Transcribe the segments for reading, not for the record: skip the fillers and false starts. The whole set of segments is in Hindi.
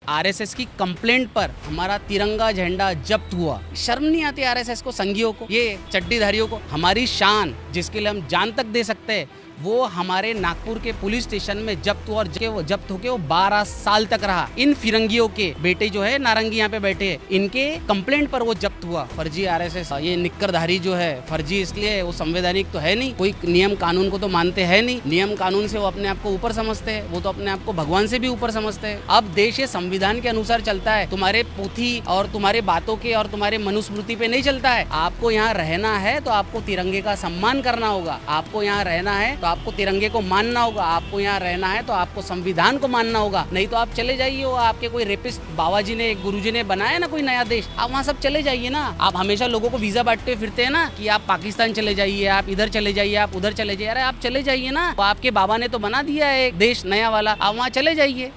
आरएसएस की कंप्लेंट पर हमारा तिरंगा झंडा जब्त हुआ। शर्म नहीं आती आरएसएस को, संघियों को, ये चड्डीधारियों को? हमारी शान जिसके लिए हम जान तक दे सकते हैं वो हमारे नागपुर के पुलिस स्टेशन में जब्त हुआ और वो जब्त होके वो 12 साल तक रहा। इन फिरंगियों के बेटे जो है नारंगी यहाँ पे बैठे हैं, इनके कंप्लेंट पर वो जब्त हुआ। फर्जी आरएसएस, ये निक्करधारी जो है फर्जी इसलिए वो संवैधानिक तो है नहीं, कोई नियम कानून को तो मानते हैं नहीं। नियम कानून से वो अपने आप को ऊपर समझते हैं, वो तो अपने आप को भगवान से भी ऊपर समझते हैं। अब देश ये संविधान के अनुसार चलता है, तुम्हारे पोथी और तुम्हारे बातों के और तुम्हारे मनुस्मृति पे नहीं चलता है। आपको यहाँ रहना है तो आपको तिरंगे का सम्मान करना होगा, आपको यहाँ रहना है तो आपको तिरंगे को मानना होगा, आपको यहाँ रहना है तो आपको संविधान को मानना होगा। नहीं तो आप चले जाइए, वो आपके कोई रेपिस्ट बाबा जी ने, गुरु जी ने बनाया ना कोई नया देश, आप वहाँ सब चले जाइए ना। आप हमेशा लोगों को वीजा बांटते फिरते हैं ना कि आप पाकिस्तान चले जाइए, आप इधर चले जाइए, आप उधर चले जाइए। अरे आप चले जाइए ना, आपके बाबा ने तो बना दिया है एक देश नया वाला, आप वहाँ चले जाइए।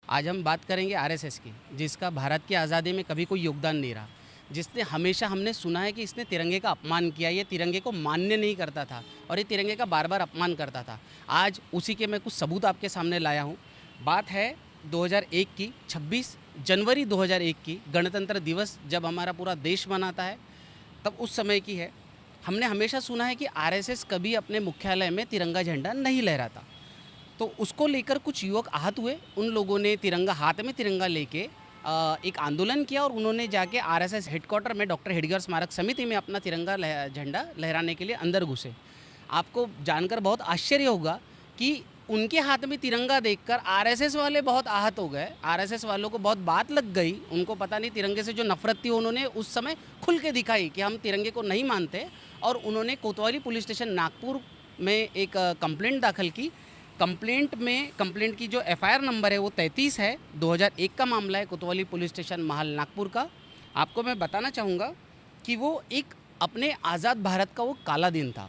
आज हम बात करेंगे आरएसएस की, जिसका भारत की आज़ादी में कभी कोई योगदान नहीं रहा, जिसने हमेशा हमने सुना है कि इसने तिरंगे का अपमान किया, ये तिरंगे को मान्य नहीं करता था और ये तिरंगे का बार बार अपमान करता था। आज उसी के मैं कुछ सबूत आपके सामने लाया हूँ। बात है 2001 की, 26 जनवरी 2001 की, गणतंत्र दिवस जब हमारा पूरा देश मनाता है, तब उस समय की है। हमने हमेशा सुना है कि आरएसएस कभी अपने मुख्यालय में तिरंगा झंडा नहीं लहराता, तो उसको लेकर कुछ युवक आहत हुए। उन लोगों ने तिरंगा, हाथ में तिरंगा लेके एक आंदोलन किया और उन्होंने जाके आरएसएस हेडक्वार्टर में डॉक्टर हेडगेवार स्मारक समिति में अपना तिरंगा झंडा लहराने के लिए अंदर घुसे। आपको जानकर बहुत आश्चर्य होगा कि उनके हाथ में तिरंगा देखकर आरएसएस वाले बहुत आहत हो गए। आरएसएस वालों को बहुत बात लग गई, उनको पता नहीं तिरंगे से जो नफरत थी उन्होंने उस समय खुल के दिखाई कि हम तिरंगे को नहीं मानते, और उन्होंने कोतवाली पुलिस स्टेशन नागपुर में एक कंप्लेंट दाखिल की। कंप्लेंट की जो एफआईआर नंबर है वो 33 है, 2001 का मामला है, कोतवाली पुलिस स्टेशन महल नागपुर का। आपको मैं बताना चाहूँगा कि वो एक अपने आज़ाद भारत का वो काला दिन था।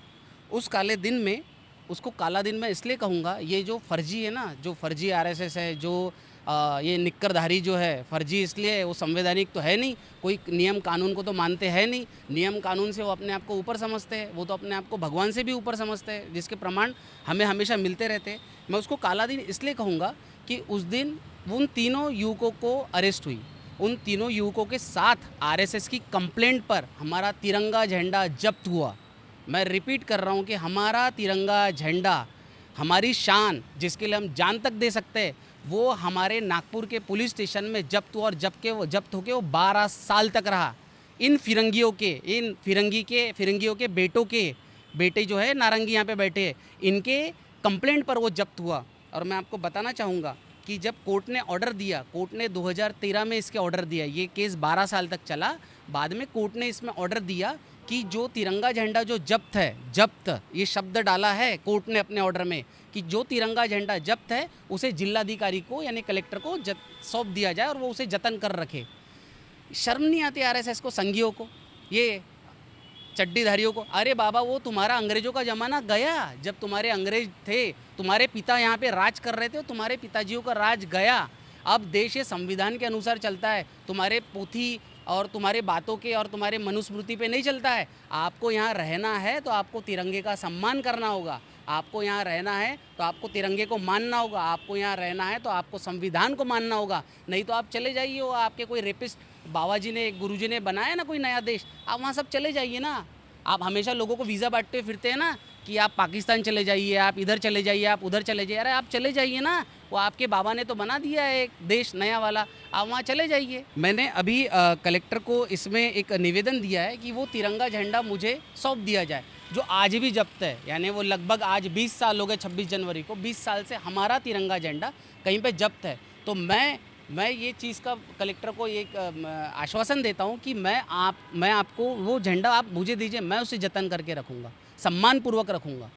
उस काले दिन में, उसको काला दिन मैं इसलिए कहूँगा, ये जो फर्जी है ना, जो फर्जी आरएसएस है, जो ये निक्करधारी जो है फर्जी इसलिए वो संवैधानिक तो है नहीं, कोई नियम कानून को तो मानते हैं नहीं। नियम कानून से वो अपने आप को ऊपर समझते हैं, वो तो अपने आप को भगवान से भी ऊपर समझते हैं, जिसके प्रमाण हमें हमेशा मिलते रहते हैं। मैं उसको काला दिन इसलिए कहूँगा कि उस दिन उन तीनों युवकों को अरेस्ट हुई। उन तीनों युवकों के साथ आरएसएस की कंप्लेंट पर हमारा तिरंगा झंडा जब्त हुआ। मैं रिपीट कर रहा हूँ कि हमारा तिरंगा झंडा, हमारी शान जिसके लिए हम जान तक दे सकते हैं, वो हमारे नागपुर के पुलिस स्टेशन में जब्त हुआ और जब्त होके वो 12 साल तक रहा। इन फिरंगियों के बेटों के बेटे जो है नारंगी यहाँ पे बैठे हैं, इनके कंप्लेंट पर वो जब्त हुआ। और मैं आपको बताना चाहूँगा कि जब कोर्ट ने ऑर्डर दिया, कोर्ट ने 2013 में इसके ऑर्डर दिया, ये केस 12 साल तक चला। बाद में कोर्ट ने इसमें ऑर्डर दिया कि जो तिरंगा झंडा जो जब्त है, जब्त ये शब्द डाला है कोर्ट ने अपने ऑर्डर में, कि जो तिरंगा झंडा जब्त है उसे जिलाधिकारी को यानी कलेक्टर को सौंप दिया जाए और वो उसे जतन कर रखे। शर्म नहीं आती आरएसएस को, संघियों को, ये चड्डीधारियों को? अरे बाबा, वो तुम्हारा अंग्रेजों का ज़माना गया, जब तुम्हारे अंग्रेज थे, तुम्हारे पिता यहाँ पे राज कर रहे थे, तुम्हारे पिताजियों का राज गया। अब देश ये संविधान के अनुसार चलता है, तुम्हारे पोथी और तुम्हारे बातों के और तुम्हारे मनुस्मृति पे नहीं चलता है। आपको यहाँ रहना है तो आपको तिरंगे का सम्मान करना होगा, आपको यहाँ रहना है तो आपको तिरंगे को मानना होगा, आपको यहाँ रहना है तो आपको संविधान को मानना होगा। नहीं तो आप चले जाइए, वो आपके कोई रेपिस्ट बाबा जी ने, गुरु जी ने बनाया ना कोई नया देश, आप वहाँ सब चले जाइए ना। आप हमेशा लोगों को वीज़ा बांटते फिरते हैं ना कि आप पाकिस्तान चले जाइए, आप इधर चले जाइए, आप उधर चले जाइए। अरे आप चले जाइए ना, वो आपके बाबा ने तो बना दिया है एक देश नया वाला, आप वहाँ चले जाइए। मैंने अभी कलेक्टर को इसमें एक निवेदन दिया है कि वो तिरंगा झंडा मुझे सौंप दिया जाए, जो आज भी जब्त है। यानी वो लगभग आज 20 साल हो गए, 26 जनवरी को 20 साल से हमारा तिरंगा झंडा कहीं पे जब्त है। तो मैं ये चीज़ का कलेक्टर को एक आश्वासन देता हूँ कि मैं आपको वो झंडा आप मुझे दीजिए, मैं उसे जतन करके रखूँगा, सम्मानपूर्वक रखूँगा।